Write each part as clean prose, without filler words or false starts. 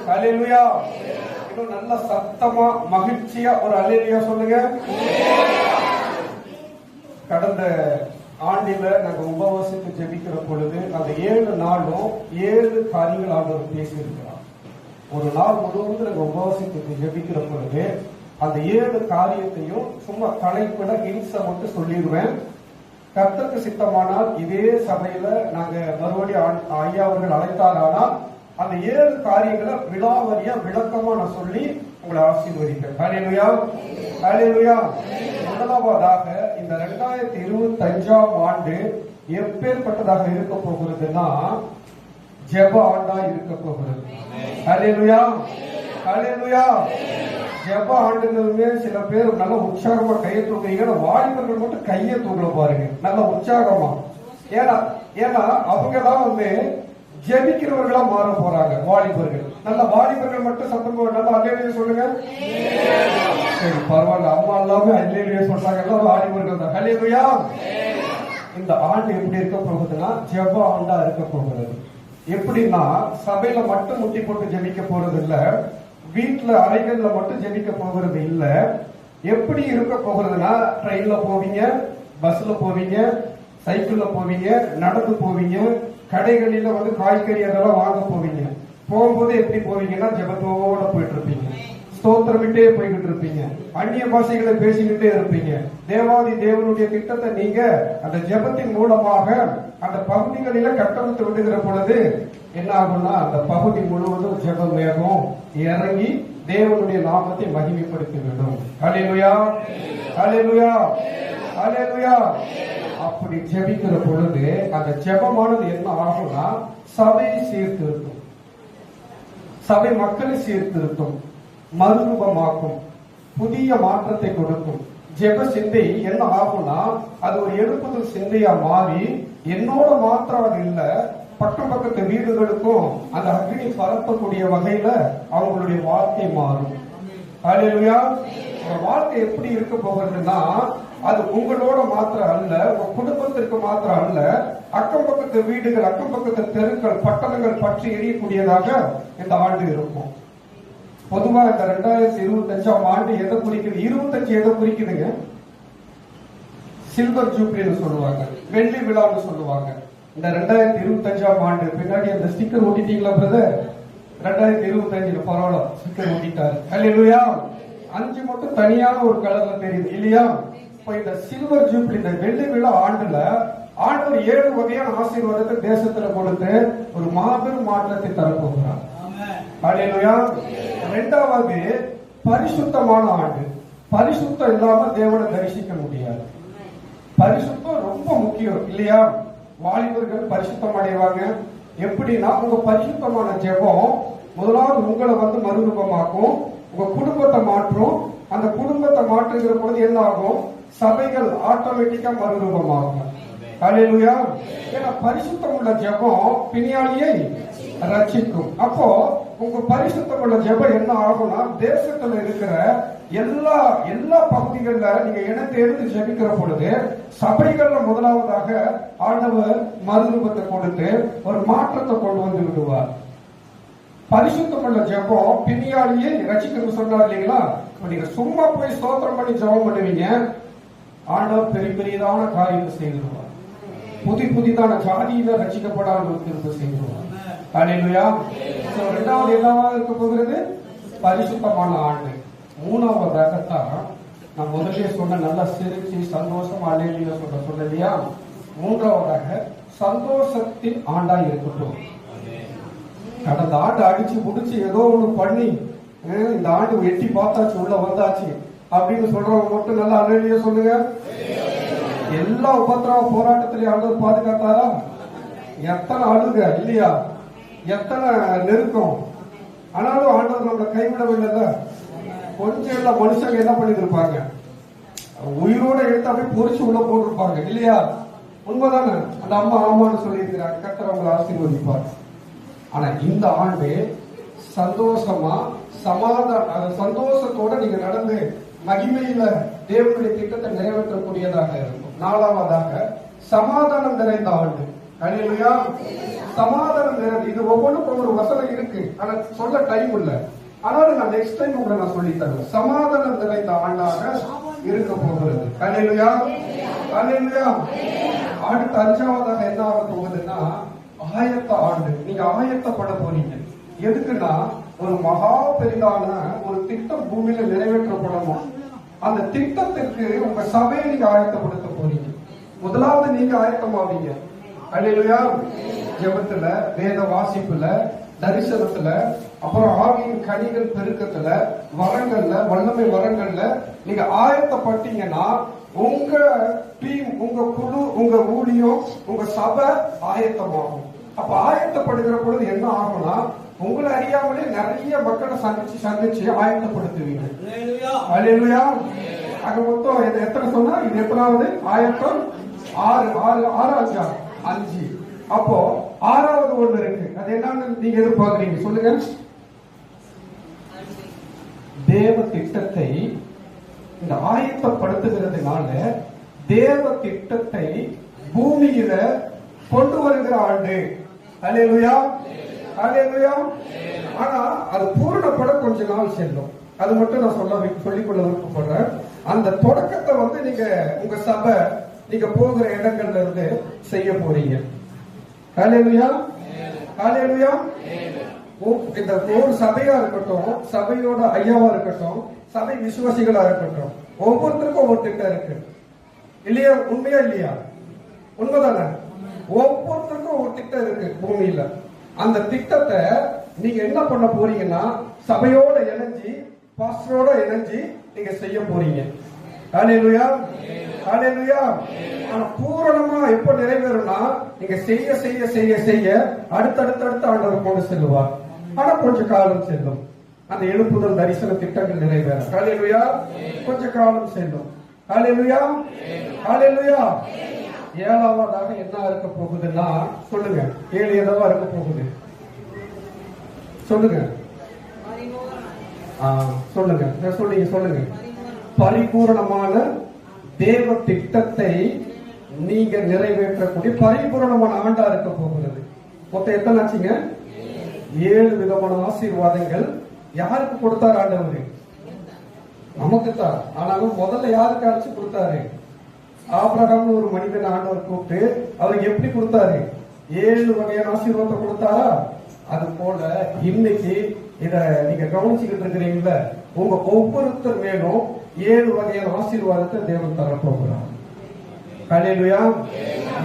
ஹல்லேலூயா. இன்னும் நல்ல சத்தமா மகிழ்ச்சியா ஒரு ஹல்லேலூயா சொல்லுங்க. கடந்த ஆண்டில நாங்க உபவாசித்து ஜெபிக்கிற பொழுது அந்த 7 நாளும் 7 காரியங்கள் ஆண்டவர் பேசி இருக்கிறார். ஒரு நாள் முழுவதும் நாங்க உபவாசித்து ஜெபிக்கிற பொழுது அந்த 7 காரியத்தையும் சும்மா தலைப்பிட ஹின்ஸ மட்டும் சொல்லிடுவேன். கர்த்தருக்கு சித்தமானால் இதே சபையில நாங்க மறுபடியும் ஐயா அவர்கள் அழைத்தாரானால் அந்த 7 காரியங்களை விலாவரியா விளக்கமா நான் சொல்லி உங்களை ஆசீர்வதிக்கிறேன். ஹல்லேலூயா, ஹல்லேலூயா. முதலாவதாக இந்த 2025ஆம் ஆண்டு எப்பேற்பட்டதாக இருக்க போகிறதுன்னா ஜெப ஆண்டா இருக்க போகிறது. ஹல்லேலூயா, ஹல்லேலூயா. ஜெப ஆண்டுகளுமே சில பேர் நல்ல உற்சாகமா கையை தூக்குறீங்க, வாலிபர்கள் மட்டும் கையை தூக்கல பாருங்க நல்ல உற்சாகமா. ஏன்னா அவங்க தான் ஜெபிக்கிறவர்களா மாற போறாங்க. வாலிபர்கள் நல்ல வாலிபர்கள் மட்டும் சத்தம் நல்லா அல்லேலூயா சொல்லுங்க. சரி பரவாயில்ல, அம்மா எல்லாமே அல்லேலூயா சொல்றாங்க, எல்லாம் வாலிபர்கள் தான். ஹல்லேலூயா. இந்த ஆண்டு எப்படி இருக்க போகுதுன்னா ஜெப ஆண்டா இருக்க போகிறது. எப்படின்னா சபையில மட்டும் முட்டி போட்டு ஜெபிக்க போறது இல்ல, வீட்டுல அறைகள்ல மட்டும் ஜெபிக்க போகிறது இல்ல. எப்படி இருக்க போகிறதுனா ட்ரெயின்ல போவீங்க, பஸ்ல போவீங்க, சைக்கிள்ல போவீங்க, நடந்து போவீங்க, கடைகளில காய்கறி அதெல்லாம் வாங்க போவீங்க. போகும்போது எப்படி போவீங்கன்னா ஜெபத்தோட போயிட்டு இருப்பீங்க, ஸ்தோத்திரமிட்டே போய்கிட்டு இருப்பீங்க, அந்நிய பாஷைகளை பேசிக்கிட்டே இருப்பீங்க. தேவாதி தேவனுடைய திட்டத்தை நீங்க அந்த ஜெபத்தின் மூலமாக அந்த பகுதிகளில கட்டமைத்து விடுகிற பொழுது என்ன ஆகும்னா அந்த பகுதி முழுவதும் ஜெபம் வேகம் இறங்கி தேவனுடைய நாமத்தை மகிமைப்படுத்தி விடும். ஹல்லேலூயா, ஹல்லேலூயா, ஹல்லேலூயா. அப்படி ஜெபிக்கிற பொழுது அந்த ஜெபமானது என்ன ஆகும்னா சபையை சீர்திருத்தும், சபை மக்களை சீர்திருத்தும், மறுரூபமாக்கும், புதிய மாற்றத்தை கொடுக்கும். ஜெப சிந்தை என்ன ஆகும்னா அது ஒரு எழுப்புதல் சிந்தையா மாறி என்னோட மாத்திரம் அது இல்ல, பக்கம் பக்கத்து வீடுகளுக்கும் அந்த அக்னி பரப்பக்கூடிய வகையில அவங்களுடைய வாழ்க்கை மாறும். ஹல்லேலூயா. வாழ்க்கை எப்படி இருக்க போகிறதுன்னா அது உங்களோட மாத்திரம் அல்ல, உங்க குடும்பத்திற்கு மாத்திரம் அல்ல, அக்கம் பக்கத்து வீடுகள், அக்கம் பக்கத்து தெருக்கள், பட்டணங்கள் பற்றி எரியக்கூடியதாக இந்த ஆண்டு இருக்கும். பொதுவா இந்த 2025ஆம் ஆண்டு எதை குறிக்குது? 25 எதை குறிக்குதுங்க? சில்வர் ஜூப்ளின்னு சொல்லுவாங்க, வெள்ளி விழான்னு சொல்லுவாங்க. இந்த 2025ஆம் ஆண்டு பின்னாடி அந்த ஸ்டிக்கர் ஒட்டிட்டீங்களா பிரதர்? 2025 பரவாயில்ல, ஸ்டிக்கர் ஒட்டிட்டாரு. ஹல்லேலூயா. 5 மட்டும் தனியான ஒரு கலர்ல தெரியுது இல்லையா? இப்ப இந்த சில்வர் ஜூப்ளி, இந்த வெள்ளி விழா ஆண்டுல ஆண்டவர் 7 வகையான ஆசீர்வாதத்தை தேசத்துல கொடுத்து ஒரு மாபெரும் மாற்றத்தை தரப்போகிறார். ஹல்லேலூயா. 2வது பரிசுத்தமான ஆண்டு. பரிசுத்தம் இல்லாம தேவனை தரிசிக்க முடியாது. பரிசுத்தம் ரொம்ப முக்கியம் இல்லையா? வாலிபர்கள் பரிசுத்தம் அடைவாங்க. எப்படின்னா உங்க பரிசுத்தமான ஜெபம் முதலாவது உங்களை மறுரூபமாக்கும், உங்க குடும்பத்தை மாற்றும். அந்த குடும்பத்தை மாற்றுகிற பொழுது என்ன ஆகும்? சபைகள் ஆட்டோமேட்டிக்கா மறுரூபமாகும். ஹல்லேலூயா. ஏன்னா பரிசுத்தம் உள்ள ஜெபம் பிணியாளியை ரட்சிக்கும். அப்போ உங்க பரிசுத்தம் உள்ள ஜெபம் என்ன ஆகும்னா தேசத்துல இருக்கிற எல்லா பகுதிகளில் நீங்க இனத்தை எடுத்து ஜெபிக்கிற பொழுது சபைகள்ல முதலாவதாக ஆண்டவர் மறுரூபத்தை கொடுத்து ஒரு மாற்றத்தை கொண்டு வந்து விடுவார். பரிசுத்தம் உள்ள ஜெபம் பிணியாளியை ரட்சிக்கணும் சொன்னார் இல்லைங்களா? நீங்க சும்மா போய் ஸ்தோத்திரம் பண்ணி ஜெபம் பண்ணுவீங்க, ஆண்டவர் பெரிய பெரியதான காரியத்தை செய்திருவார். புதிதான ஜாதியில ரட்சிக்கப்படாத திரும்ப செய்திருவார். ஹல்லேலூயா. 2வது என்னவாக இருக்க போகிறது? பரிசுத்தமான ஆண்டு. 3வதாகத்தான் நான் முதலே சொன்ன நல்லா சிரிச்சு சந்தோஷம் அல்லேலூயா சொல்ல இல்லையா? 3வதாக சந்தோஷத்தின் ஆண்டா இருக்கட்டும். கடந்த ஆண்டு அடிச்சு முடிச்சு ஏதோ ஒண்ணு பண்ணி இந்த ஆண்டு எட்டி பார்த்தாச்சு, உள்ள வந்தாச்சு அப்படின்னு சொல்றவங்க மட்டும் நல்லா அல்லேலூயா சொல்லுங்க. எல்லா உபத்திரவ போராட்டத்திலேயே ஆண்டவர் பாதுகாத்தாரா? எத்தனை அழுக இல்லையா, எத்தனை நெருக்கம், ஆனாலும் ஆண்டவர் நம்மளை கைவிடவில்லை. கொஞ்சம் எல்லாம் மனுஷங்க என்ன பண்ணிட்டு இருப்பாங்க, உயிரோட எடுத்து அப்படியே பொறிச்சு உள்ள போட்டிருப்பாங்க இல்லையா? உண்மைதானே? அந்த அம்மா ஆமான்னு சொல்லி இருக்கிறாங்க. கர்த்தர் அவங்களை ஆசீர்வதிப்பார். ஆனா இந்த ஆண்டு சந்தோஷமா சந்தோஷத்தோட நீங்க நடந்து மகிமையில தேவனுடைய திட்டத்தை நிறைவேற்றக்கூடியதாக இருக்கும். 4வதாக சமாதானம் நிறைந்த ஆண்டு. ஹல்லேலூயா. சமாதானம் நிறைந்த, இது ஒவ்வொன்றுக்கும் ஒரு வசனம் இருக்கு, ஆனா சொல்ல டைம் இல்ல. ஆனாலும் நான் நெக்ஸ்ட் டைம் உங்களை நான் சொல்லி தருவேன். சமாதானம் நிறைந்த ஆண்டாக இருக்க போகிறது. அல்லேலூயா, அல்லேலூயா. அடுத்த 5வதாக என்ன ஆக போகுதுன்னா ஆயத்த ஆண்டு. நீங்க ஆயத்தப்பட போறீங்க. எதுக்குன்னா ஒரு மகா பெரிதான ஒரு திட்டம் பூமியில நிறைவேற்றப்படணும். அந்த திட்டத்திற்கு உங்க சபையை நீங்க ஆயத்தப்படுத்த போறீங்க. முதலாவது நீங்க ஆயத்தமாவீங்க. அல்லேலூயா. ஜெபத்துல, வேத வாசிப்புல, தரிசனத்துல, அப்புறம் ஆவியின் கனிகள் பெருக்கத்துல, வரங்கள்ல, வல்லமை வரங்கள்ல நீங்க ஆயத்தப்பட்டீங்கன்னா உங்க டீம், உங்க குழு, உங்க ஊழியம், உங்க சபை ஆயத்தமாகும். அப்ப ஆயத்தப்படுகிற பொழுது என்ன ஆகும்னா உங்களை அறியாமலே நிறைய மக்களை சந்திச்சு ஆயத்தப்படுத்துவீங்க. அல்லேலூயா. அங்க மொத்தம் எத்தனை சொன்னா இது எத்தனாவது ஆயத்தம்? 6 5. அப்போ 6வது ஒண்ணு இருக்கு. அது என்னன்னு நீங்க எதிர்பார்க்கறீங்க? சொல்லுங்க. தேவ திட்டத்தை இந்த ஆயத்தப்படுத்துகிறதுனால தேவ திட்டத்தை பூமியில கொண்டு வருகிற ஆண்டு. அல்லேலூயா, அல்லேலூயா. ஆனா அது பூரணப்பட கொஞ்ச நாள் செல்லும். அது மட்டும் நான் சொல்லிக்கொள்ள விருப்பப்படுறேன். அந்த தொடக்கத்தை வந்து நீங்க உங்க சபை நீங்க போகிற இடங்கள்ல இருந்து செய்ய போறீங்க. அல்லேலூயா, அல்லேலூயா. இந்த ஒரு சபையா இருக்கட்டும், சபையோட ஐயாவா இருக்கட்டும், சபை விசுவாசிகளா இருக்கட்டும், ஒவ்வொருத்தருக்கும் ஒவ்வொரு திட்டம் இருக்கு இல்லையா? உண்மையா இல்லையா? உண்மைதானே? ஒவ்வொருத்தருக்கும் ஒரு திட்டம் இருக்கு பூமியில. அந்த திட்டத்தை நீங்க என்ன பண்ண போறீங்கன்னா சபையோட இணைஞ்சி, பாஸ்டரோட இணைஞ்சி நீங்க செய்ய போறீங்க. அல்லேலூயா, அல்லேலூயா. ஆனா பூரணமா எப்ப நிறைவேறும்னா நீங்க செய்ய செய்ய செய்ய செய்ய அடுத்தடுத்த ஆண்டவர் கொண்டு செல்லுவார். ஆனா கொஞ்சம் காலம் செல்லும். அந்த எழுப்புதல் தரிசன திட்டங்கள் நிறைவேறும். அல்லேலூயா. கொஞ்ச காலம் செல்லும். அல்லேலூயா, அல்லேலூயா. 7வதாக என்ன இருக்க போகுதுன்னா சொல்லுங்க. 7 எதவா இருக்க போகுது? சொல்லுங்க, சொல்லுங்க, சொல்லுங்க. பரிபூரணமான தேவ திட்டத்தை நீங்க நிறைவேற்றக்கூடிய பரிபூரணமான ஆண்டா இருக்க போகிறது. மொத்தம் எத்தனை ஆச்சுங்க? 7 விதமான ஆசீர்வாதங்கள். யாருக்கு கொடுத்தாரு ஆண்டவர்? நமக்கு தான். ஆனாலும் முதல்ல யாருக்கு அழைச்சு கொடுத்தாரு? ஆபிரகாம்னு ஒரு மனிதன் ஆண்டவர் கூப்பிட்டு அவருக்கு எப்படி கொடுத்தாரு? 7 வகையான ஆசீர்வாதத்தை கொடுத்தாரா? அது போல இன்னைக்கு இத நீங்க கவனிச்சுக்கிட்டு இருக்கிறீங்களா? உங்க ஒவ்வொருத்தர் மேலும் 7 வகையான ஆசீர்வாதத்தை தேவன் தரப்போகிறார். அல்லேலூயா.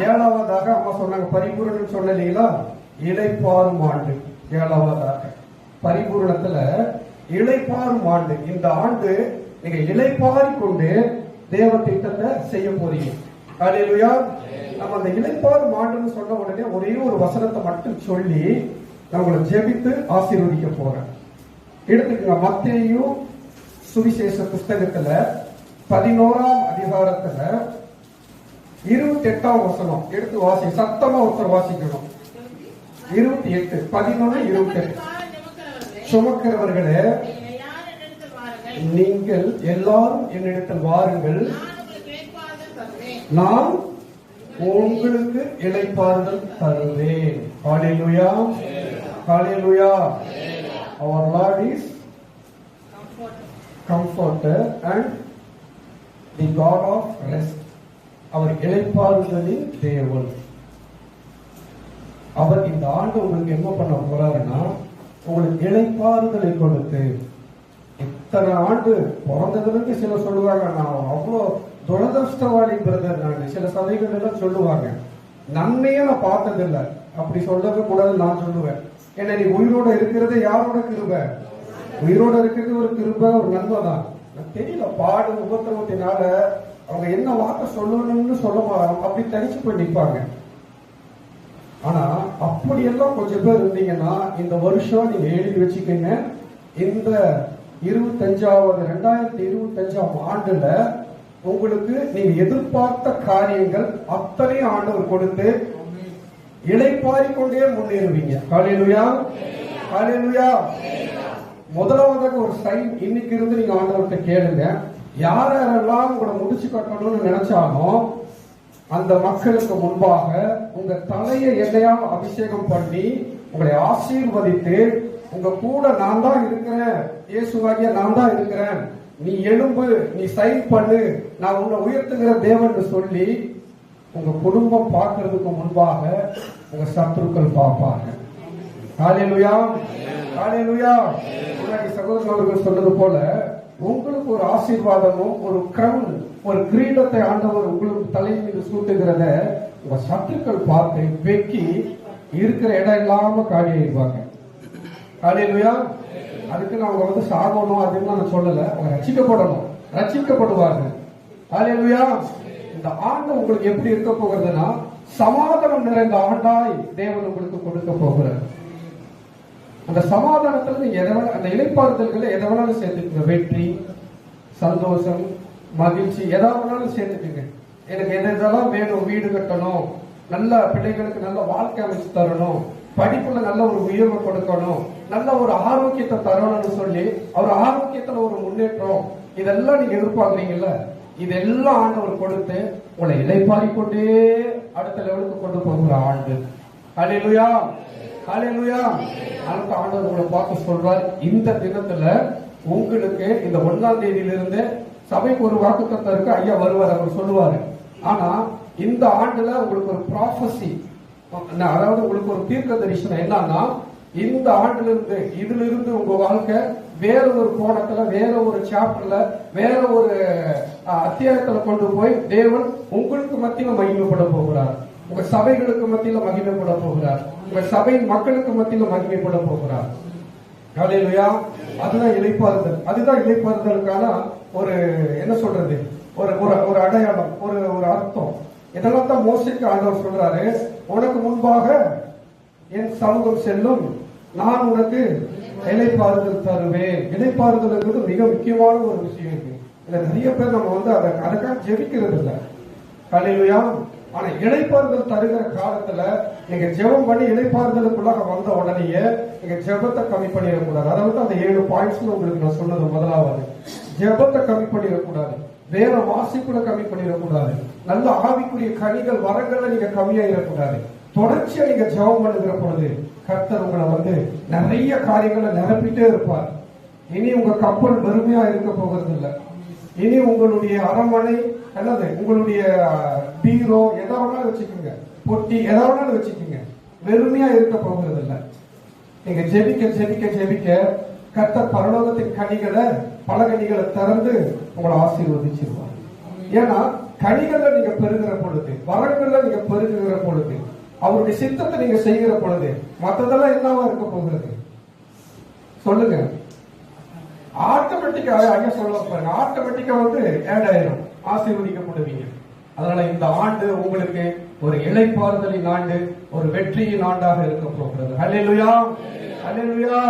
7வதாக அம்மா சொன்னாங்க பரிபூரணம் சொல்லலீங்களா? இளைப்பாறும் ஆண்டு. 7வதாக பரிபூரணத்துல இளைப்பாறும் ஆண்டு. இந்த ஆண்டு நீங்க இளைப்பாரி கொண்டு தேவ திட்டத்தை செய்ய போறீங்க. அல்லேலூயா. நம்ம அந்த இளைப்பாறும் ஆண்டுன்னு சொன்ன உடனே ஒரே ஒரு வசனத்தை மட்டும் சொல்லி நான் உங்களை ஜெபித்து ஆசீர்வதிக்க போறேன். எடுத்துக்கங்க. மத்தேயு சுவிசேஷ புஸ்தகத்துல 11ஆம் அதிகாரத்துல 28ஆம் வசனம் எடுத்து வாசி. சத்தமா ஒருத்தர் வாசிக்கணும். 28 11 28. சுமக்கிறவர்களே நீங்கள் எல்லாரும் என்னிடத்தில் வாருங்கள், நான் உங்களுக்கு இளைப்பாறுதல் தருவேன். ஹல்லேலூயா, ஹல்லேலூயா. Our Lord is comforter and the God of rest. அவர் இளைப்பாறுதலின் தேவன். அவர் இந்த ஆண்டு உங்களுக்கு என்ன பண்ண போறாருன்னா உங்களுக்கு இளைப்பாறுதலை கொடுத்து, இத்தனை ஆண்டு பிறந்ததுக்கு சில சொல்லுவாங்க நான் அவ்வளோ துரதிருஷ்டவாளி பிரதர், நான் சில சபைகள் எல்லாம் சொல்லுவாங்க நன்மையை நான் பார்த்ததில்லை. அப்படி சொல்லவே கூடாது. நான் சொல்லுவேன், ஏன்னா நீ உயிரோட இருக்கிறது யாரோட கிருபை? உயிரோட இருக்கிறது ஒரு கிருபை, ஒரு நன்மை தான். தெரியல பாடு உபத்திரவத்தினால அவங்க என்ன வார்த்தை சொல்லணும்னு சொல்ல மாட்டாங்க, அப்படி தனிச்சு போய் நிற்பாங்க. ஆனா அப்படியெல்லாம் கொஞ்சம் பேர் இருந்தீங்கன்னா இந்த வருஷம் நீங்க எழுதி வச்சுக்கோங்க. இந்த 2025ஆம் ஆண்டுல உங்களுக்கு நீங்க எதிர்பார்த்த காரியங்கள் அத்தனையும் ஆண்டவர் கொடுத்து இளைப்பாரி கொண்டே முன்னேறுவீங்க. ஹல்லேலூயா, ஹல்லேலூயா. முதலாவதாக ஒரு சைன் இன்னைக்கு இருந்து நீங்க ஆண்டவர்கிட்ட கேளுங்க. யாரெல்லாம் உங்களை முடிச்சு கட்டணும்னு நினைச்சாலும் அந்த மக்களுக்கு முன்பாக உங்க தலையை எண்ணெயால் அபிஷேகம் பண்ணி உங்களை ஆசீர்வதித்து, உங்க கூட நான் தான் இருக்கிறேன், இயேசுவாகிய நான் தான் இருக்கிறேன், நீ எழும்பு, நீ சைன் பண்ணு, நான் உன்னை உயர்த்துகிற தேவன் சொல்லி உங்க குடும்பம் பார்க்கறதுக்கு முன்பாக உங்க சத்துருக்கள் பார்ப்பாங்க. ஹல்லேலூயா, ஹல்லேலூயா. முன்னாடி சகோதரர் அவர்கள் சொன்னது போல உங்களுக்கு ஒரு ஆசீர்வாதமும் ஒரு கிரவுன், ஒரு கிரீடத்தை ஆண்டவர் உங்களுக்கு தலை மீது சூட்டுகிறத உங்க சத்துருக்கள் பார்த்து வெக்கி இருக்கிற இடம் இல்லாம காலி ஆயிடுவாங்க. ஹல்லேலூயா. அதுக்கு அவங்க வந்து சாகணும் அப்படின்னு நான் சொல்லல, அவங்க ரட்சிக்கப்படணும், ரட்சிக்கப்படுவார்கள். ஹல்லேலூயா. இந்த ஆண்டு உங்களுக்கு எப்படி இருக்க போகிறதுனா சமாதானம் நிறைந்த ஆண்டாய் தேவன் உங்களுக்கு கொடுக்க போகிறார். அந்த சமாதானத்துல நீங்க அந்த இளைப்பாறுதல்களை எதை வேணாலும் சேர்த்துக்குங்க. வெற்றி, சந்தோஷம், மகிழ்ச்சி எதா வேணாலும் சேர்த்துக்குங்க. எனக்கு எதெல்லாம் வேணும், வீடு கட்டணும், நல்ல பிள்ளைகளுக்கு நல்ல வாழ்க்கை அமைச்சு தரணும், படிப்புல நல்ல ஒரு உயர்வு கொடுக்கணும், நல்ல ஒரு ஆரோக்கியத்தை தரணும்னு சொல்லி அவர் ஆரோக்கியத்துல ஒரு முன்னேற்றம், இதெல்லாம் நீங்க எதிர்பார்க்குறீங்கல்ல, இதெல்லாம் ஆண்டவர் கொடுத்து உங்களை இளைப்பாறிக்கொண்டே அடுத்த லெவலுக்கு கொண்டு போகிற ஆண்டு. ஹல்லேலூயா, ஹல்லேலூயா. அடுத்த ஆண்டவர் உங்களை பார்த்து சொல்றார், இந்த தினத்துல உங்களுக்கு இந்த 1ஆம் தேதியிலிருந்து சபைக்கு ஒரு வாக்குத்தத்தம் இருக்கு, ஐயா வருவார், அவர் சொல்லுவாரு. ஆனா இந்த ஆண்டுல உங்களுக்கு ஒரு ப்ராஃபசி, அதாவது உங்களுக்கு ஒரு தீர்க்க தரிசனம் என்னன்னா, இந்த ஆண்டுல இருந்து இதுல இருந்து உங்க வாழ்க்கை வேற ஒரு கோணத்துல, வேற ஒரு சாப்டர்ல, வேற ஒரு அத்தியாயத்துல கொண்டு போய் தேவன் உங்களுக்கு மத்தியில மகிமைப்பட போகிறார். உங்க சபைகளுக்கு மத்தியில மகிமைப்பட போகிறார். உங்க சபையின் மக்களுக்கு மத்தியில மகிமைப்பட போகிறார். ஹல்லேலூயா. அதுதான் இளைப்பாறுதல். அதுதான் இளைப்பாறுதலுக்கான ஒரு என்ன சொல்றது, ஒரு ஒரு அடையாளம், ஒரு ஒரு அர்த்தம். இதெல்லாம் தான் மோசேக்கு ஆண்டவர் சொல்றாரு, உனக்கு முன்பாக என் சமூகம் செல்லும், நான் உனக்கு இளைப்பாறுதல் தருவேன். இளைப்பாறுதல் மிக முக்கியமான ஒரு விஷயம் இருக்கு. இல்ல நிறைய பேர் நம்ம வந்து அதுக்காக ஜெபிக்கிறது இல்லை. ஹல்லேலூயா. ஆனா இளைப்பாறுதல் தருகிற காலத்துல நீங்க ஜெபம் பண்ணி இளைப்பாறுதலுக்குள்ளாக வந்த உடனேயே நீங்க ஜெபத்தை கம்மி பண்ணிடக்கூடாது. அதாவது அந்த 7 பாயிண்ட்ஸ் உங்களுக்கு நான் சொன்னது முதலாவது, ஜெபத்தை கம்மி பண்ணிடக்கூடாது, வேற வாசிப்புல கம்மி பண்ணிடக்கூடாது, நல்ல ஆவிக்குரிய கனிகள் வரங்கள்ல நீங்க கம்மியாயிடக்கூடாது. தொடர்ச்சியா நீங்க ஜெபம் பண்ணுகிற பொழுது கர்த்தர் உங்களை வந்து நிறைய காரியங்களை நிரப்பிட்டே இருப்பார். இனி உங்க கப்பல் வெறுமையா இருக்க போகிறது இல்லை. இனி உங்களுடைய அரண்மனை அல்லது உங்களுடைய பீரோ எதை வேணாலும் வச்சுக்கோங்க, பொட்டி எதை வேணாலும் வச்சுக்கோங்க, வெறுமையா இருக்க போகிறது இல்லை. நீங்க ஜெபிக்க ஜெபிக்க ஜெபிக்க கர்த்தர் பரலோகத்தின் கனிகளை, பல கனிகளை திறந்து உங்களை ஆசீர்வதிச்சிருவார். ஏன்னா கனிகள்ல நீங்க பெருகிற பொழுது, வரங்கள்ல நீங்க பெருகுகிற பொழுது, அவருடைய சித்தத்தை நீங்க செய்கிற பொழுது மற்றதெல்லாம் என்னவா இருக்க போகிறது சொல்லுங்க. ஆட்டோமேட்டிக்கா ஐயா சொல்ல பாருங்க, ஆட்டோமேட்டிக்கா வந்து ஆட் ஆயிரும், ஆசீர்வதிக்கப்படுவீங்க. அதனால இந்த ஆண்டு உங்களுக்கு ஒரு இளைப்பாறுதலின் ஆண்டு, ஒரு வெற்றியின் ஆண்டாக இருக்க போகிறது. ஹல்லேலூயா, ஹல்லேலூயா.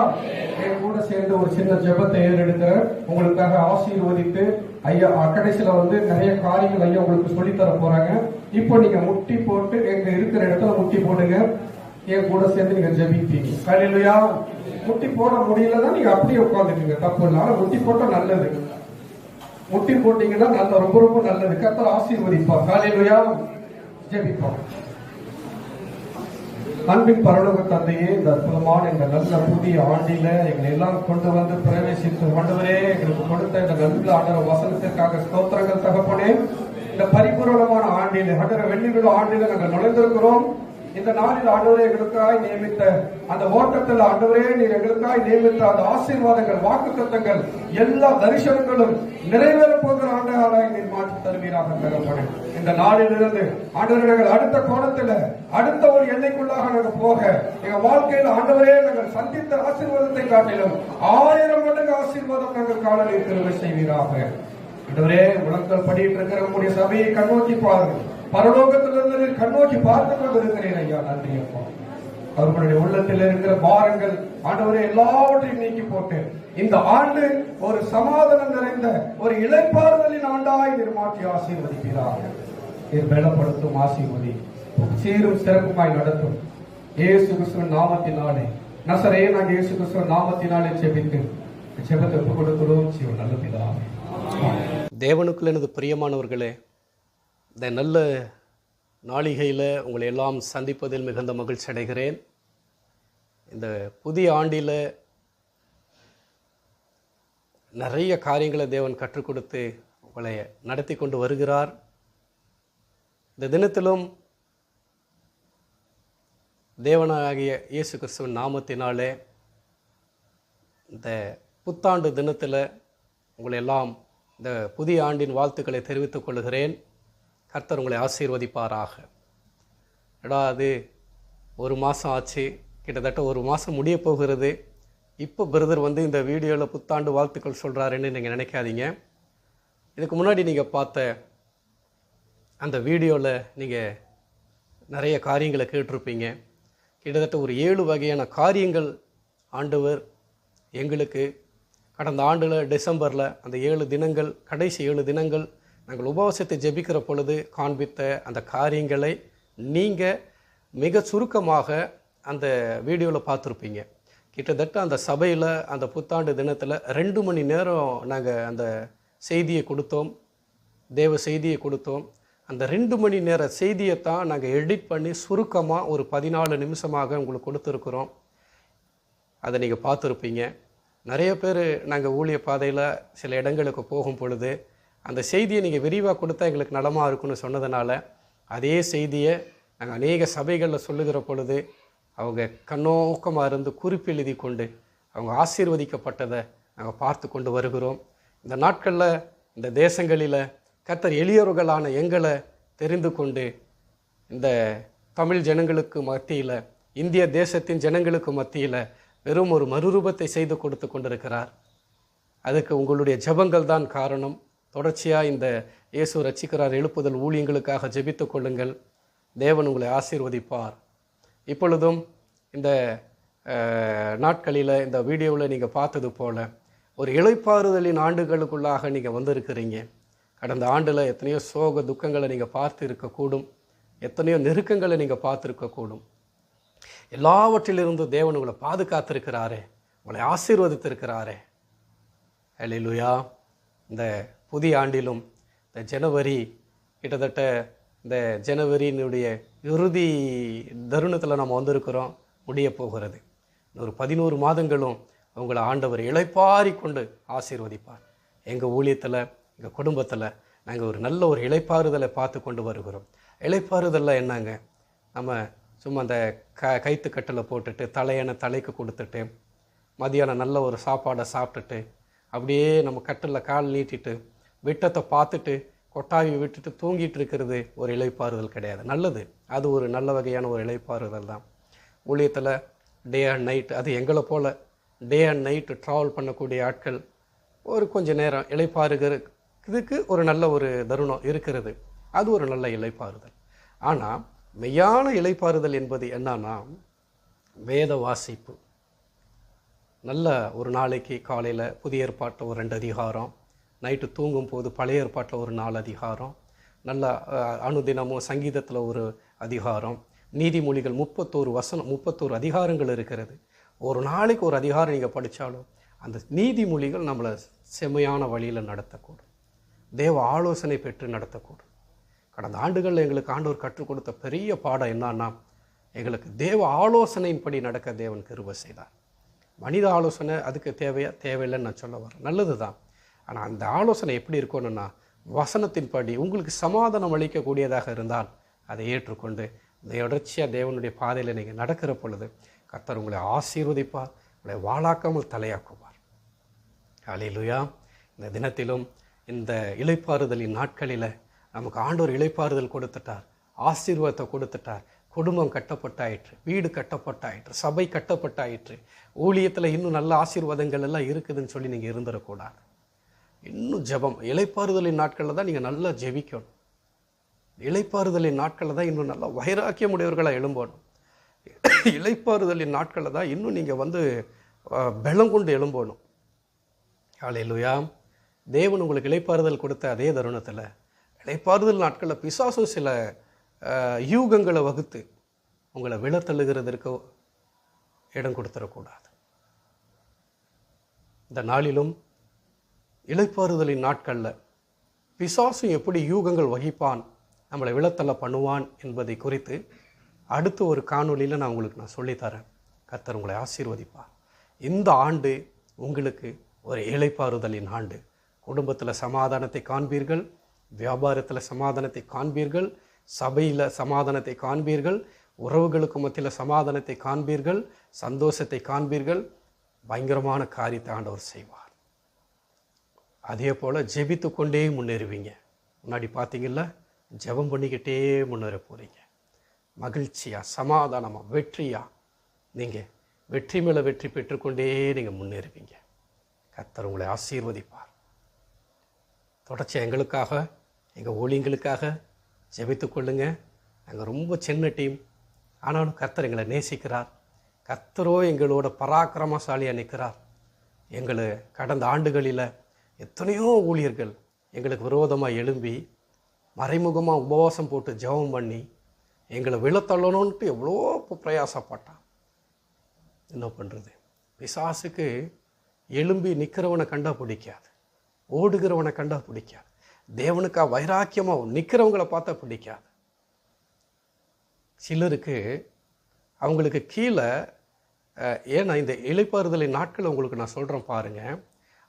என் கூட சேர்ந்து ஒரு சின்ன ஜெபத்தை ஏறெடுக்கிற உங்களுக்காக ஆசீர்வதித்து ஐயா கடைசியில வந்து நிறைய காரியங்கள் ஐயா உங்களுக்கு சொல்லித்தர போறாங்க. இப்போ நீங்க முட்டி போட்டு எங்க இருக்கிற இடத்துல முட்டி போடுங்க, என் கூட சேர்ந்து நீங்க ஜெபிப்பீங்க. ஹல்லேலூயா. முட்டி போட முடியலன்னா நீங்க அப்படியே உட்காந்துக்கீங்க, தப்பு இல்லை. ஆனா முட்டி போட்டா நல்லது, முட்டி போட்டீங்கன்னா நல்ல, ரொம்ப ரொம்ப நல்லது. கர்த்தர் ஆசீர்வதிப்பார். ஹல்லேலூயா. ஜெபிப்போம். அன்பின் பரலோக தந்தையே, இந்த அற்புதமான இந்த நல்ல புதிய ஆண்டில எங்களை எல்லாம் கொண்டு வந்து பிரவேசித்து ஆண்டவரே எங்களுக்கு கொடுத்த இந்த நல்ல ஆண்டவர் வசனத்திற்காக ஸ்தோத்திரங்கள் தகப்பனே. இந்த பரிபூரணமான ஆண்டில ஆண்டவர் வெள்ளி விழா ஆண்டில நாங்கள் நுழைந்திருக்கிறோம். இந்த நாளில் ஆண்டவரே எங்களுக்காய் நியமித்த அந்த ஓட்டத்தில் ஆண்டவரே நீர் எங்களுக்காய் நியமித்த அந்த ஆசீர்வாதங்கள், வாக்குத்தத்தங்கள், எல்லா தரிசனங்களும் நிறைவேற போகிற ஆண்டாளாய் நீர் மாற்றி தருவீராக தகப்பனே. இந்த நாளிலிருந்து ஆண்டவரே நாங்கள் அடுத்த கோணத்துல, அடுத்த ஒரு எல்லைக்குள்ளாக நாங்கள் போக, எங்க வாழ்க்கையில் ஆண்டவரே நாங்கள் சந்தித்த ஆசீர்வாதத்தை காட்டிலும் 1000 மடங்கு ஆசீர்வாதம் நாங்கள் காணலை திரும்ப செய்வீராக. ஆண்டவரே உலகங்கள் படிட்டு இருக்கிற நம்முடைய சபையை கண்ணோக்கி பாருங்கள். பரலோகத்திலிருந்து கண்ணோக்கி பார்த்து கொண்டு இருக்கிறேன் ஐயா. நன்றி அப்பா. அவர்களுடைய உள்ளத்தில் இருக்கிற பாரங்கள் ஆண்டவரே எல்லாவற்றையும் நீக்கி போட்டு இந்த ஆண்டு ஒரு சமாதானம் நிறைந்த ஒரு இளைப்பாறுதலின் ஆண்டாய் நிர்மாற்றி ஆசீர்வதிக்கிறார். பலப்படுத்தும் ஆசீர்வதி, சீரும் சிறப்புமாய் நடத்தும். இயேசு கிறிஸ்துவின் நாமத்தினாலே, நசரேயனாகிய இயேசு கிறிஸ்துவின் நாமத்தினாலே ஜெபித்து ஜெபத்தை ஒப்புக் கொடுக்கிறோம். ஜீவன் நல்ல பிதாவே. தேவனுக்குள் எனது பிரியமானவர்களே, இந்த நல்ல நாளிகையில் உங்களை எல்லாம் சந்திப்பதில் மிகுந்த மகிழ்ச்சி அடைகிறேன். இந்த புதிய ஆண்டில் நிறைய காரியங்களை தேவன் கற்றுக் கொடுத்து உங்களை நடத்தி கொண்டு வருகிறார். இந்த தினத்திலும் தேவனாகிய இயேசு கிறிஸ்துவின் நாமத்தினாலே இந்த புத்தாண்டு தினத்தில் உங்களை எல்லாம் இந்த புதிய ஆண்டின் வாழ்த்துக்களை தெரிவித்துக் கொள்கிறேன். கர்த்தர் உங்களை ஆசீர்வதிப்பாராக. அது ஒரு மாதம் ஆச்சு, கிட்டத்தட்ட ஒரு மாதம் முடிய போகிறது. இப்போ பிரதர் இந்த வீடியோவில் புத்தாண்டு வாழ்த்துக்கள் சொல்கிறாருன்னு நீங்கள் நினைக்காதீங்க. இதுக்கு முன்னாடி நீங்கள் பார்த்த அந்த வீடியோவில் நீங்கள் நிறைய காரியங்களை கேட்டிருப்பீங்க. கிட்டத்தட்ட ஒரு 7 வகையான காரியங்கள் ஆண்டவர் எங்களுக்கு கடந்த ஆண்டில் டிசம்பரில் அந்த 7 தினங்கள், கடைசி 7 தினங்கள் நாங்கள் உபவாசத்தை ஜெபிக்கிற பொழுது காண்பித்த அந்த காரியங்களை நீங்கள் மிக சுருக்கமாக அந்த வீடியோவில் பார்த்துருப்பீங்க. கிட்டத்தட்ட அந்த சபையில் அந்த புத்தாண்டு தினத்தில் 2 மணி நேரம் நாங்கள் அந்த செய்தியை கொடுத்தோம், தேவ செய்தியை கொடுத்தோம். அந்த 2 மணி நேர செய்தியை தான் நாங்கள் எடிட் பண்ணி சுருக்கமாக ஒரு 14 நிமிஷமாக உங்களுக்கு கொடுத்துருக்குறோம். அதை நீங்கள் பார்த்துருப்பீங்க. நிறைய பேர் நாங்கள் ஊழிய பாதையில் சில இடங்களுக்கு போகும் பொழுது அந்த செய்தியை நீங்கள் விரிவாக கொடுத்தா எங்களுக்கு நலமாக இருக்குன்னு சொன்னதுனால அதே செய்தியை நாங்கள் அநேக சபைகளில் சொல்லுகிற பொழுது அவங்க கண்ணோக்கமாக இருந்து குறிப்பு எழுதி கொண்டு அவங்க ஆசீர்வதிக்கப்பட்டதை நாங்கள் பார்த்து கொண்டு வருகிறோம். இந்த நாட்களில் இந்த தேசங்களில் கர்த்தர் எளியவர்களான எங்களை தெரிந்து கொண்டு இந்த தமிழ் ஜனங்களுக்கு மத்தியில், இந்திய தேசத்தின் ஜனங்களுக்கு மத்தியில் வெறும் ஒரு மறுரூபத்தை செய்து கொடுத்து கொண்டிருக்கிறார். அதுக்கு உங்களுடைய ஜெபங்கள் தான் காரணம். தொடர்ச்சியாக இந்த இயேசு ரட்சிக்கிறார் எழுப்புதல் ஊழியங்களுக்காக ஜெபித்து கொள்ளுங்கள். தேவன் உங்களை ஆசீர்வதிப்பார். இப்பொழுதும் இந்த நாட்களில் இந்த வீடியோவில் நீங்கள் பார்த்தது போல் ஒரு இளைப்பாறுதலின் ஆண்டுகளுக்குள்ளாக நீங்கள் வந்திருக்கிறீங்க. கடந்த ஆண்டில் எத்தனையோ சோக துக்கங்களை நீங்கள் பார்த்து இருக்கக்கூடும், எத்தனையோ நெருக்கங்களை நீங்கள் பார்த்துருக்கக்கூடும். எல்லாவற்றிலிருந்து தேவன் உங்களை பாதுகாத்திருக்கிறாரே, உங்களை ஆசீர்வதித்திருக்கிறாரே. அல்லேலூயா. இந்த புதிய ஆண்டிலும் இந்த ஜனவரி கிட்டத்தட்ட இந்த ஜனவரியினுடைய இறுதி தருணத்தில் நம்ம வந்திருக்கிறோம், முடிய போகிறது. ஒரு 11 மாதங்களும் உங்களை ஆண்டவர் இளைப்பாரி கொண்டு ஆசீர்வதிப்பார். எங்கள் ஊழியத்தில், எங்கள் குடும்பத்தில் நாங்கள் ஒரு நல்ல ஒரு இளைப்பாறுதலை பார்த்து கொண்டு வருகிறோம். இளைப்பாறுதலில் என்னங்க, நம்ம சும்மா அந்த கைத்து கட்டில் போட்டுட்டு தலையணை தலைக்கு கொடுத்துட்டு மதியானம் நல்ல ஒரு சாப்பாடை சாப்பிட்டுட்டு அப்படியே நம்ம கட்டில் கால் நீட்டிட்டு விட்டத்தை பார்த்துட்டு கொட்டாவி விட்டுட்டு தூங்கிட்டு இருக்கிறது ஒரு இளைப்பாறுதல் கிடையாது. நல்லது, அது ஒரு நல்ல வகையான ஒரு இளைப்பாறுதல் தான். ஊழியத்தில் டே அண்ட் நைட், அது எங்களை போல் டே அண்ட் நைட்டு ட்ராவல் பண்ணக்கூடிய ஆட்கள் ஒரு கொஞ்சம் நேரம் இளைப்பாறுகிறதுக்கு ஒரு நல்ல ஒரு தருணம் இருக்கிறது. அது ஒரு நல்ல இளைப்பாறுதல். ஆனால் மெய்யான இளைப்பாறுதல் என்பது என்னன்னா வேத வாசிப்பு. நல்ல ஒரு நாளைக்கு காலையில் புதிய ஏற்பாட்டில் ஒரு 2 அதிகாரம், நைட்டு தூங்கும் போது பழைய ஏற்பாட்டில் ஒரு 4 அதிகாரம், நல்ல அனுதினமும் சங்கீதத்தில் ஒரு அதிகாரம், நீதிமொழிகள் 31 அதிகாரங்கள் இருக்கிறது. ஒரு நாளைக்கு ஒரு அதிகாரம் நீங்கள் படித்தாலும் அந்த நீதிமொழிகள் நம்மளை செம்மையான வழியில் நடத்தக்கூடும், தேவ ஆலோசனை பெற்று நடத்தக்கூடும். கடந்த ஆண்டுகளில் எங்களுக்கு ஆண்டவர் கற்றுக் கொடுத்த பெரிய பாடம் என்னன்னா, எங்களுக்கு தேவ ஆலோசனையின்படி நடக்க தேவன் கிருபை செய்தார். மனித ஆலோசனை அதுக்கு தேவையில்லைன்னு நான் சொல்ல வரேன், நல்லது தான். ஆனால் அந்த ஆலோசனை எப்படி இருக்கணும்னா வசனத்தின்படி உங்களுக்கு சமாதானம் அளிக்கக்கூடியதாக இருந்தால் அதை ஏற்றுக்கொண்டு தொடர்ச்சியாக தேவனுடைய பாதையில் நீங்கள் நடக்கிற பொழுது கர்த்தர் உங்களை ஆசீர்வதிப்பார், உங்களை வாழாக்காமல் தலையாக்குவார். அல்லேலூயா. இந்த தினத்திலும் இந்த இளைப்பாறுதலின் நாட்களில் நமக்கு ஆண்டவர் இளைப்பாறுதல் கொடுத்துட்டார், ஆசீர்வாதத்தை கொடுத்துட்டார். குடும்பம் கட்டப்பட்டாயிற்று, வீடு கட்டப்பட்டாயிற்று, சபை கட்டப்பட்டாயிற்று. ஊழியத்தில் இன்னும் நல்ல ஆசீர்வாதங்கள் எல்லாம் இருக்குதுன்னு சொல்லி நீங்கள் இருந்துடக்கூடாது. இன்னும் ஜெபம், இளைப்பாறுதலின் நாட்களில் தான் நீங்கள் நல்லா ஜெபிக்கணும். இளைப்பாறுதலின் நாட்களில் தான் இன்னும் நல்லா வைராக்கியம் உடையவர்களாக எழும்பணும். இளைப்பாறுதலின் நாட்களில் தான் இன்னும் நீங்கள் பலம் கொண்டு எழும்பணும். அல்லேலூயா. தேவன் உங்களுக்கு இளைப்பாறுதல் கொடுத்த அதே தருணத்தில் இளைப்பாறுதல் நாட்களில் பிசாசும் சில யூகங்களை வகுத்து உங்களை விழத்தள்ளுகிறதற்கு இடம் கொடுத்துடக்கூடாது. இந்த நாளிலும் இளைப்பாறுதலின் நாட்களில் பிசாசும் எப்படி யூகங்கள் வகிப்பான் நம்மளை விழத்தள்ள பண்ணுவான் என்பதை குறித்து அடுத்து ஒரு காணொளியில் நான் உங்களுக்கு சொல்லித்தரேன். கர்த்தர் உங்களை ஆசீர்வதிப்பார். இந்த ஆண்டு உங்களுக்கு ஒரு இளைப்பாறுதலின் ஆண்டு. குடும்பத்தில் சமாதானத்தை காண்பீர்கள், வியாபாரத்தில் சமாதானத்தை காண்பீர்கள், சபையில் சமாதானத்தை காண்பீர்கள், உறவுகளுக்கு மத்தியில் சமாதானத்தை காண்பீர்கள், சந்தோஷத்தை காண்பீர்கள். பயங்கரமான காரியத்தை ஆண்டவர் செய்வார். அதே போல் ஜெபித்து கொண்டே முன்னேறுவீங்க. முன்னாடி பார்த்தீங்கல்ல, ஜெபம் பண்ணிக்கிட்டே முன்னேற போகிறீங்க. மகிழ்ச்சியாக, சமாதானமாக, வெற்றியாக நீங்கள் வெற்றி மேலே வெற்றி பெற்றுக்கொண்டே நீங்கள் முன்னேறுவீங்க. கர்த்தர் உங்களை ஆசீர்வதிப்பார். தொடர்ச்சி எங்களுக்காக, எங்கள் ஊழியங்களுக்காக ஜெபித்து கொள்ளுங்க. நாங்கள் ரொம்ப சின்ன டீம், ஆனாலும் கர்த்தர் எங்களை நேசிக்கிறார். கர்த்தரோ எங்களோட பராக்கிரமசாலியாக நிற்கிறார். எங்களை கடந்த ஆண்டுகளில் எத்தனையோ ஊழியர்கள் எங்களுக்கு விரோதமாக எழும்பி மறைமுகமாக உபவாசம் போட்டு ஜெபம் பண்ணி எங்களை விழத்தள்ளணுன்ட்டு எவ்வளோ பிரயாசப்பட்டான். என்ன பண்ணுறது? பிசாசுக்கு எழும்பி நிற்கிறவனை கண்டா பிடிக்காது, ஓடுகிறவனை கண்டா பிடிக்காது. தேவனுக்காக வைராக்கியமாக நிற்கிறவங்கள பார்த்தா பிடிக்காது. சிலருக்கு அவங்களுக்கு கீழே, ஏன்னா இந்த இளைப்பாறுதலின் நாட்கள் உங்களுக்கு நான் சொல்கிறேன் பாருங்கள்,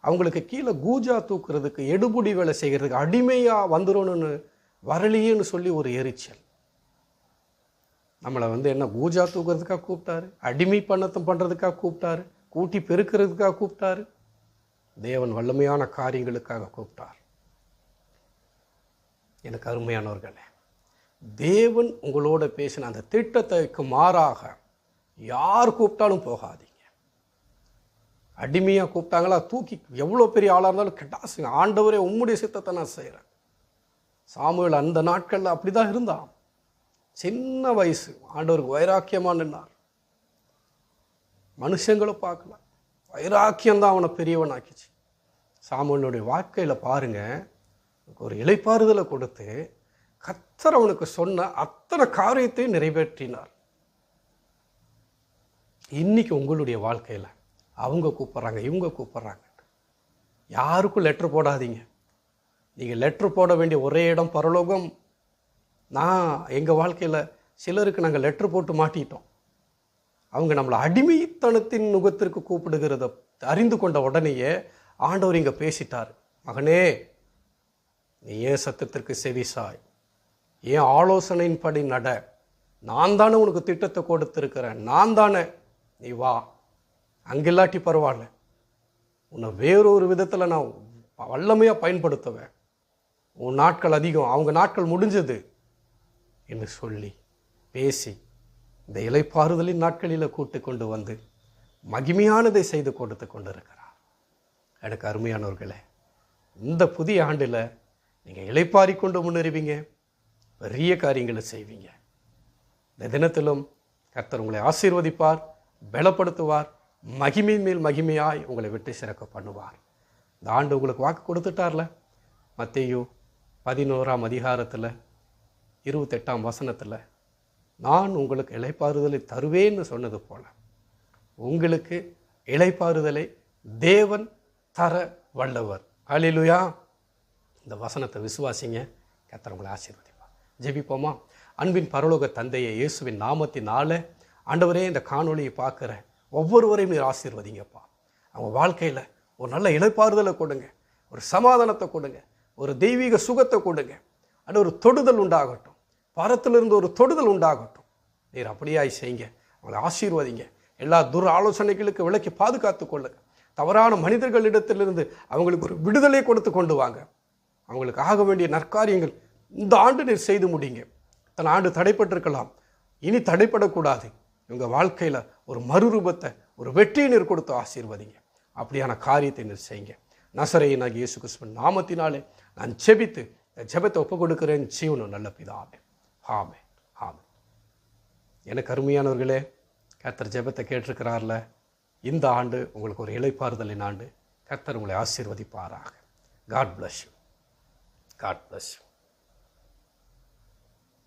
அவங்களுக்கு கீழே கூஜா தூக்குறதுக்கு, எடுபுடி வேலை செய்கிறதுக்கு அடிமையாக வந்துடணும்னு வரலையேன்னு சொல்லி ஒரு எரிச்சல். நம்மளை என்ன கூஜா தூக்குறதுக்காக கூப்பிட்டாரு, அடிமை பண்ணுறதுக்காக கூப்பிட்டாரு, கூட்டி பெருக்கிறதுக்காக கூப்பிட்டாரு, தேவன் வல்லமையான காரியங்களுக்காக கூப்பிட்டார். எனக்கு அருமையானவர்களே, தேவன் உங்களோட பேசின அந்த திட்டத்துக்கு மாறாக யார் கூப்பிட்டாலும் போகாதீங்க. அடிமையாக கூப்பிட்டாங்களா, தூக்கி எவ்வளோ பெரிய ஆளாக இருந்தாலும் கெட்டாசுங்க, ஆண்டவரே உம்முடைய சித்தத்தை நான் செய்கிறேன். சாமுவேல் அந்த நாட்களில் அப்படி தான் இருந்தான். சின்ன வயசு, ஆண்டவருக்கு வைராக்கியமாக நின்னார். மனுஷங்களை பார்க்கல, வைராக்கியம்தான் அவனை பெரியவன் ஆக்கிச்சு. சாமுவேலுடைய வாழ்க்கையில் பாருங்கள், ஒரு இளைப்பாறுதலை கொடுத்து கர்த்தர் அவனுக்கு சொன்ன அத்தனை காரியத்தையும் நிறைவேற்றினார். இன்னைக்கு உங்களுடைய வாழ்க்கையில் அவங்க கூப்பிட்றாங்க, இவங்க கூப்பிட்றாங்க, யாருக்கும் லெட்ரு போடாதீங்க. நீங்கள் லெட்ரு போட வேண்டிய ஒரே இடம் பரலோகம். எங்கள் வாழ்க்கையில் சிலருக்கு நாங்கள் லெட்ரு போட்டு மாட்டிட்டோம். அவங்க நம்மளை அடிமைத்தனத்தின் நுகத்திற்கு கூப்பிடுகிறத அறிந்து கொண்ட உடனேயே ஆண்டவர் இங்கே பேசிட்டார். மகனே, நீ ஏன் சத்தத்திற்கு செவிசாய், ஏன் ஆலோசனையின்படி நட, நான் தானே உனக்கு திட்டத்தை கொடுத்துருக்கிறேன், நான் தானே, நீ வா. அங்கில்லாட்டி பரவாயில்ல, உன்னை வேறொரு விதத்தில் நான் வல்லமையாக பயன்படுத்துவேன். உன் நாட்கள் அதிகம், அவங்க நாட்கள் முடிஞ்சது என்று சொல்லி பேசி இந்த இளைப்பாறுதலின் நாட்களில் கூட்டு கொண்டு வந்து மகிமையானதை செய்து கொடுத்து கொண்டு இருக்கிறார். எனக்கு அருமையானவர்களே, இந்த புதிய ஆண்டில் நீங்கள் இளைப்பாரி கொண்டு முன்னேறுவீங்க, பெரிய காரியங்களை செய்வீங்க. இந்த தினத்திலும் கர்த்தர் உங்களை ஆசீர்வதிப்பார், பலப்படுத்துவார், மகிமை மேல் மகிமையாய் உங்களை விட்டு சிறக்க பண்ணுவார். இந்த ஆண்டு உங்களுக்கு வாக்கு கொடுத்துட்டார்ல, மத்தேயு 11ஆம் அதிகாரத்தில் 28ஆம் வசனத்தில், நான் உங்களுக்கு இளைப்பாறுதலை தருவேன்னு சொன்னது போல உங்களுக்கு இளைப்பாறுதலை தேவன் தர வல்லவர். ஹல்லேலூயா. இந்த வசனத்தை விசுவாசிங்க, கர்த்தர் உங்களை ஆசீர்வதிப்பார். ஜெபிப்போமா? அன்பின் பரலோக தந்தையை, இயேசுவின் நாமத்தினால ஆண்டவரே, இந்த காணொளியை பார்க்குற ஒவ்வொருவரையும் நீர் ஆசீர்வதிங்கப்பா. அவங்க வாழ்க்கையில் ஒரு நல்ல இளைப்பாறுதலை கொடுங்க, ஒரு சமாதானத்தை கொடுங்க, ஒரு தெய்வீக சுகத்தை கொடுங்க. அது ஒரு தொடுதல் உண்டாகட்டும், பரத்திலிருந்து ஒரு தொடுதல் உண்டாகட்டும். நீர் அப்படியாய் செய்யுங்க, அவங்களை ஆசீர்வதிங்க. எல்லா துர் ஆலோசனைகளுக்கு விலக்கி பாதுகாத்து கொள்ளுங்க. தவறான மனிதர்களிடத்திலிருந்து அவங்களுக்கு ஒரு விடுதலை கொடுத்து கொண்டு வாங்க. அவங்களுக்கு ஆக வேண்டிய நற்காரியங்கள் இந்த ஆண்டு நீர் செய்து முடிங்க. இத்தனை ஆண்டு தடைப்பட்டிருக்கலாம், இனி தடைப்படக்கூடாது. இவங்க வாழ்க்கையில் ஒரு மறுரூபத்தை, ஒரு வெற்றியை நீர் கொடுத்து ஆசீர்வதிங்க. அப்படியான காரியத்தை நீர் செய்யுங்க. நசரேயனாகிய இயேசு கிறிஸ்துவின் நாமத்தினாலே நான் ஜெபித்து ஜெபத்தை ஒப்புக் கொடுக்கிறேன். ஜீவனும் நல்ல பிதாவே. ஆமென், ஆமென். எனக்கு அருமையானவர்களே, கர்த்தர் ஜெபத்தை கேட்டிருக்கிறார்ல, இந்த ஆண்டு உங்களுக்கு ஒரு இளைப்பாறுதலின் ஆண்டு. கர்த்தர் உங்களை ஆசீர்வதிப்பாராக. God bless you. God bless you.